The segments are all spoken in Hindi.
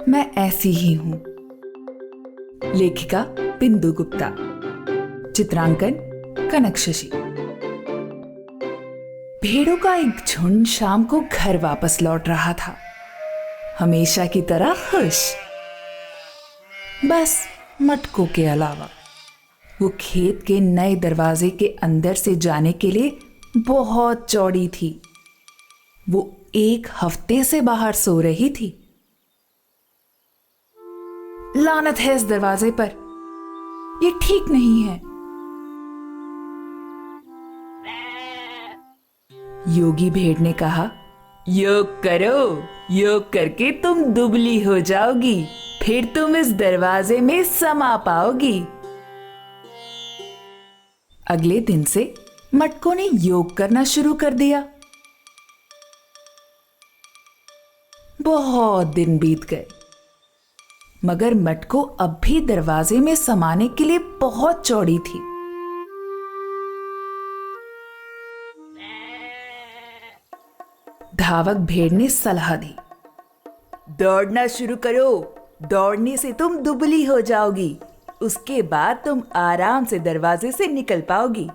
मैं ऐसी ही हूं। लेखिका बिंदु गुप्ता, चित्रांकन कनक शशि। भेड़ों का एक झुंड शाम को घर वापस लौट रहा था, हमेशा की तरह खुश। बस मटकों के अलावा। वो खेत के नए दरवाजे के अंदर से जाने के लिए बहुत चौड़ी थी। वो 1 हफ्ते से बाहर सो रही थी। लानत है इस दरवाजे पर, ये ठीक नहीं है। योगी भेड़ ने कहा, योग करो, योग करके तुम दुबली हो जाओगी, फिर तुम इस दरवाजे में समा पाओगी। अगले दिन से मटकों ने योग करना शुरू कर दिया। बहुत दिन बीत गए, मगर मटको अब भी दरवाजे में समाने के लिए बहुत चौड़ी थी। धावक भेड़ ने सलाह दी, दौड़ना शुरू करो, दौड़ने से तुम दुबली हो जाओगी, उसके बाद तुम आराम से दरवाजे से निकल पाओगी।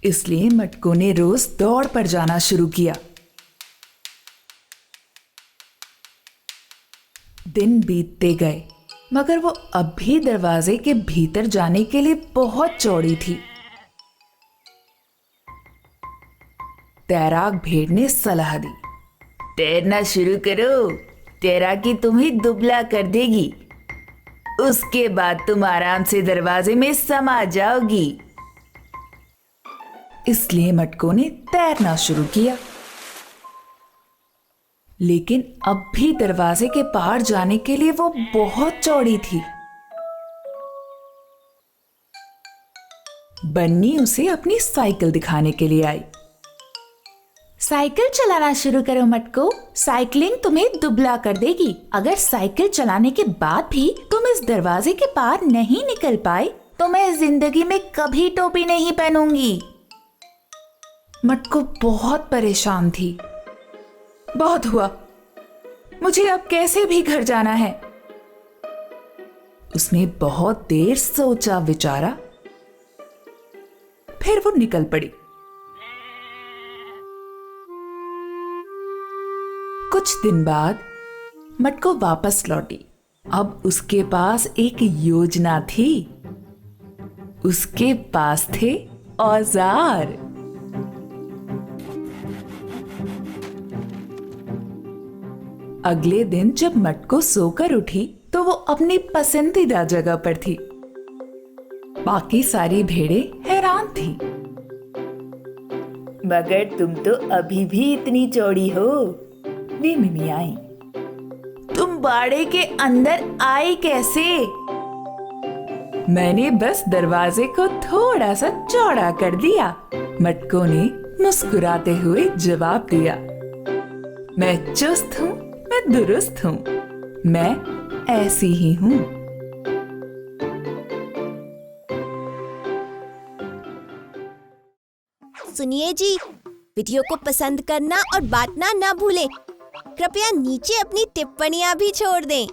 इसलिए मटको ने रोज दौड़ पर जाना शुरू किया। दिन बीतते गए, मगर वो अब भी दरवाजे के भीतर जाने के लिए बहुत चौड़ी थी। तैराक भेड़ ने सलाह दी, तैरना शुरू करो, तैराकी तुम्हें दुबला कर देगी, उसके बाद तुम आराम से दरवाजे में समा जाओगी। इसलिए मटको ने तैरना शुरू किया, लेकिन अब भी दरवाजे के पार जाने के लिए वो बहुत चौड़ी थी। बन्नी उसे अपनी साइकिल दिखाने के लिए आई। साइकिल चलाना शुरू करो मटको, साइकिलिंग तुम्हें दुबला कर देगी। अगर साइकिल चलाने के बाद भी तुम इस दरवाजे के पार नहीं निकल पाए तो मैं जिंदगी में कभी टोपी नहीं पहनूंगी। मटको बहुत परेशान थी। बहुत हुआ, मुझे अब कैसे भी घर जाना है। उसने बहुत देर सोचा विचारा, फिर वो निकल पड़ी। कुछ दिन बाद मटको वापस लौटी। अब उसके पास एक योजना थी। उसके पास थे औजार। अगले दिन जब मटको सोकर उठी तो वो अपनी पसंदीदा जगह पर थी। बाकी सारी भेड़ें हैरान थी। मगर तुम तो अभी भी इतनी चौड़ी हो, वे मिमियाई। तुम बाड़े के अंदर आई कैसे? मैंने बस दरवाजे को थोड़ा सा चौड़ा कर दिया, मटको ने मुस्कुराते हुए जवाब दिया। मैं चुस्त हूँ, मैं दुरुस्त हूँ, मैं ऐसी ही हूँ। सुनिए जी, वीडियो को पसंद करना और बांटना ना भूलें। कृपया नीचे अपनी टिप्पणियां भी छोड़ दें।